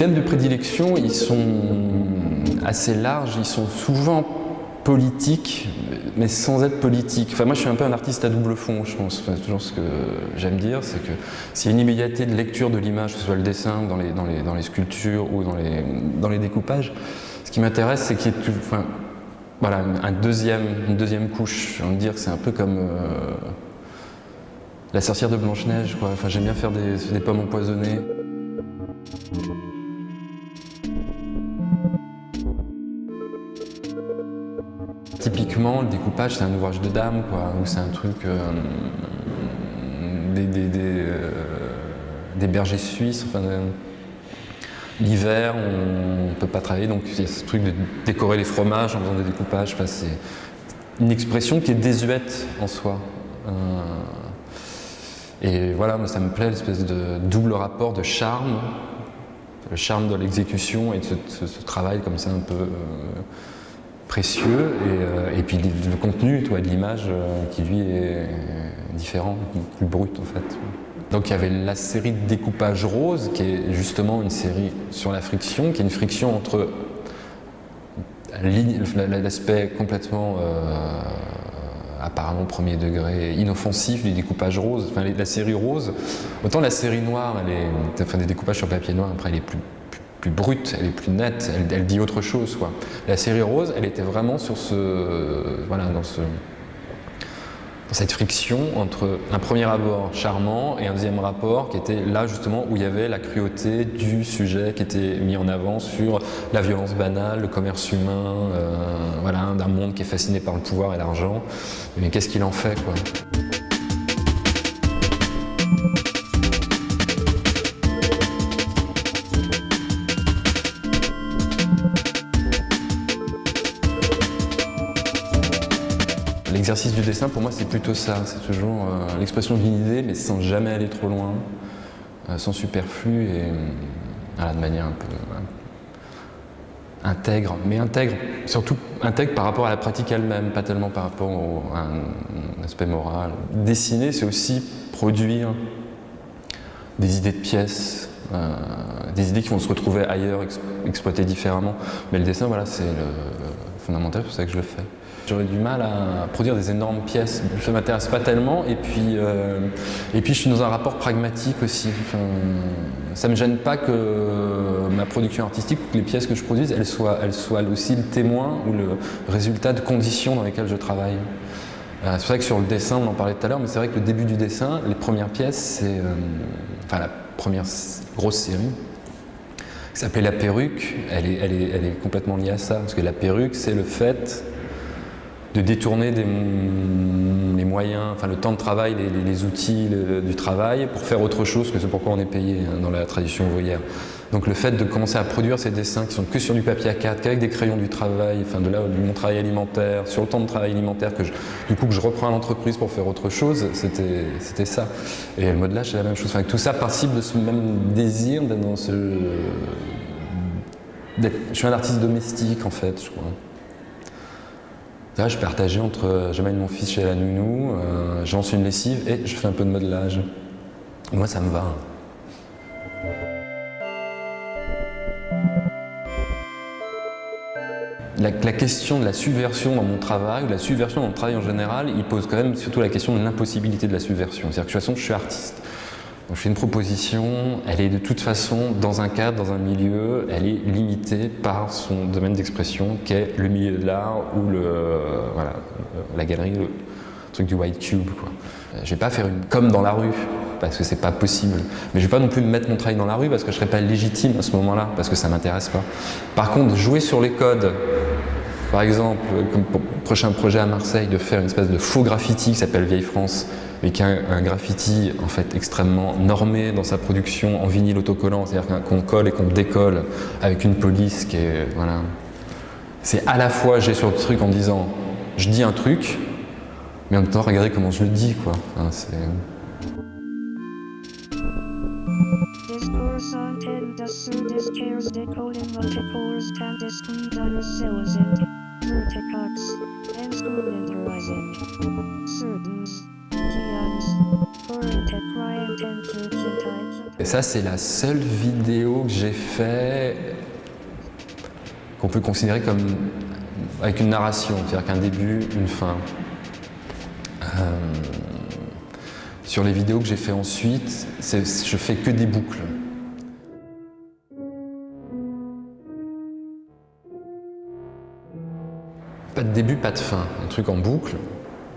thèmes de prédilection, ils sont assez larges, ils sont souvent politiques, mais sans être politiques. Enfin, moi, je suis un peu un artiste à double fond, je pense. Enfin, c'est toujours ce que j'aime dire, c'est que s'il y a une immédiateté de lecture de l'image, que ce soit le dessin, dans les sculptures ou dans les découpages, ce qui m'intéresse, c'est qu'il y ait enfin, voilà, une deuxième couche. J'ai envie de dire que c'est un peu comme la sorcière de Blanche-Neige, quoi. Enfin, j'aime bien faire des pommes empoisonnées. Typiquement, le découpage, c'est un ouvrage de dame, quoi, ou c'est un truc des bergers suisses. Enfin, l'hiver, on ne peut pas travailler, donc il y a ce truc de décorer les fromages en faisant des découpages. Enfin, c'est une expression qui est désuète en soi. Et voilà, moi, ça me plaît, l'espèce de double rapport de charme, le charme de l'exécution et de ce travail comme ça un peu précieux, et puis le contenu, toi, de l'image qui lui est différent, plus brut en fait. Donc il y avait la série de découpage rose, qui est justement une série sur la friction, qui est une friction entre l'aspect complètement apparemment premier degré, inoffensif du découpage rose, enfin la série rose. Autant la série noire, enfin des découpages sur papier noir, après elle est plus brute, elle est plus nette, elle dit autre chose, quoi. La série rose, elle était vraiment sur voilà, dans cette friction entre un premier abord charmant et un deuxième rapport qui était là justement où il y avait la cruauté du sujet qui était mis en avant sur la violence banale, le commerce humain, voilà, d'un monde qui est fasciné par le pouvoir et l'argent. Mais qu'est-ce qu'il en fait, quoi? L'exercice du dessin, pour moi, c'est plutôt ça. C'est toujours l'expression d'une idée, mais sans jamais aller trop loin, sans superflu et voilà, de manière un peu intègre. Mais intègre, surtout intègre par rapport à la pratique elle-même, pas tellement par rapport à un aspect moral. Dessiner, c'est aussi produire des idées de pièces, des idées qui vont se retrouver ailleurs, exploitées différemment. Mais le dessin, voilà, c'est le fondamental, c'est pour ça que je le fais. J'aurais du mal à produire des énormes pièces, ça ne m'intéresse pas tellement, et puis je suis dans un rapport pragmatique aussi. Enfin, ça ne me gêne pas que ma production artistique, que les pièces que je produise, elles soient aussi le témoin ou le résultat de conditions dans lesquelles je travaille. C'est vrai que sur le dessin, on en parlait tout à l'heure, mais c'est vrai que le début du dessin, les premières pièces, c'est enfin la première grosse série, qui s'appelait La Perruque, elle est complètement liée à ça, parce que la perruque, c'est le fait de détourner les moyens, enfin le temps de travail, les outils du travail pour faire autre chose que ce pourquoi on est payé dans la tradition ouvrière. Donc le fait de commencer à produire ces dessins qui sont que sur du papier A4, qu'avec des crayons du travail, enfin de mon travail alimentaire, sur le temps de travail alimentaire que je reprends à l'entreprise pour faire autre chose, c'était ça. Et le modelage c'est la même chose. Enfin, tout ça participe de ce même désir d'être dans ce... Je suis un artiste domestique en fait, je crois. Là, je partageais entre j'amène mon fils chez la nounou, je lance une lessive et je fais un peu de modelage. Moi, ça me va. La question de la subversion dans mon travail, ou de la subversion dans le travail en général, il pose quand même surtout la question de l'impossibilité de la subversion. C'est-à-dire que de toute façon, je suis artiste. Donc, je fais une proposition, elle est de toute façon dans un cadre, dans un milieu, elle est limitée par son domaine d'expression qui est le milieu de l'art ou voilà, la galerie, le truc du white cube, quoi. Je vais pas faire une comme dans la rue, parce que c'est pas possible. Mais je vais pas non plus me mettre mon travail dans la rue parce que je serais pas légitime à ce moment-là, parce que ça m'intéresse pas. Par contre, jouer sur les codes, par exemple, comme pour le prochain projet à Marseille, de faire une espèce de faux graffiti qui s'appelle Vieille France, mais qui est un graffiti en fait extrêmement normé dans sa production en vinyle autocollant, c'est-à-dire qu'on colle et qu'on décolle avec une police qui est... Voilà. C'est à la fois, j'ai sur le truc en disant, je dis un truc, mais en même temps, regardez comment je le dis, quoi. Enfin, Discourse on das cares decoding multiples can discrete ourselves in verticox and schoolendrizing certains kians for tech riot and types Et ça, c'est la seule vidéo que j'ai fait qu'on peut considérer comme avec une narration, c'est-à-dire qu'un début, une fin. Sur les vidéos que j'ai fait ensuite, je fais que des boucles. Pas de début, pas de fin. Un truc en boucle,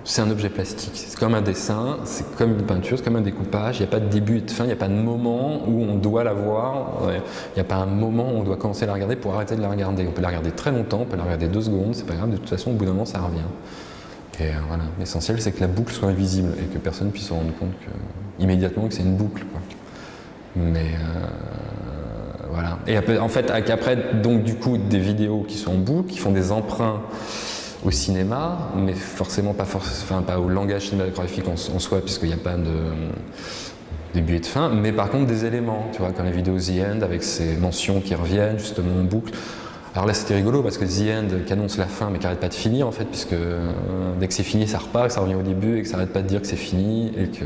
c'est un objet plastique. C'est comme un dessin, c'est comme une peinture, c'est comme un découpage. Il n'y a pas de début et de fin, il n'y a pas de moment où on doit la voir. Il n'y a pas un moment où on doit commencer à la regarder pour arrêter de la regarder. On peut la regarder très longtemps, on peut la regarder 2 secondes, c'est pas grave, de toute façon, au bout d'un moment, ça revient. Et voilà, l'essentiel, c'est que la boucle soit invisible et que personne puisse se rendre compte immédiatement que c'est une boucle, quoi. Mais voilà. Et en fait, après, donc du coup, des vidéos qui sont en boucle, qui font des emprunts au cinéma, mais forcément pas au langage cinématographique en soi, puisqu'il n'y a pas de début et de fin, mais par contre des éléments, tu vois, comme les vidéos The End avec ces mentions qui reviennent justement en boucle. Alors là, c'était rigolo parce que The End qui annonce la fin mais qui n'arrête pas de finir en fait, puisque dès que c'est fini, ça repart, que ça revient au début et que ça n'arrête pas de dire que c'est fini et que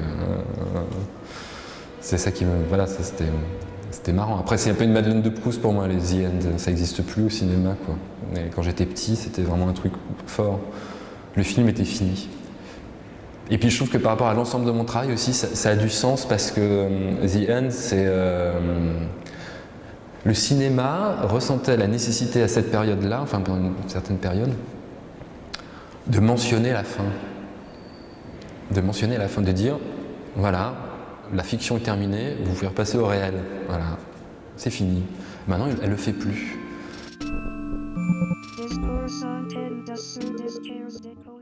c'est ça qui me... Voilà, ça c'était marrant. Après, c'est un peu une Madeleine de Proust pour moi, les The End. Ça n'existe plus au cinéma, quoi. Mais quand j'étais petit, c'était vraiment un truc fort. Le film était fini. Et puis je trouve que par rapport à l'ensemble de mon travail aussi, ça a du sens parce que The End, c'est... le cinéma ressentait la nécessité à cette période-là, enfin pendant une certaine période, de mentionner la fin. De mentionner la fin, de dire, voilà, la fiction est terminée, vous pouvez repasser au réel. Voilà, c'est fini. Maintenant, elle le fait plus. This course on 10 the soonest cares decode.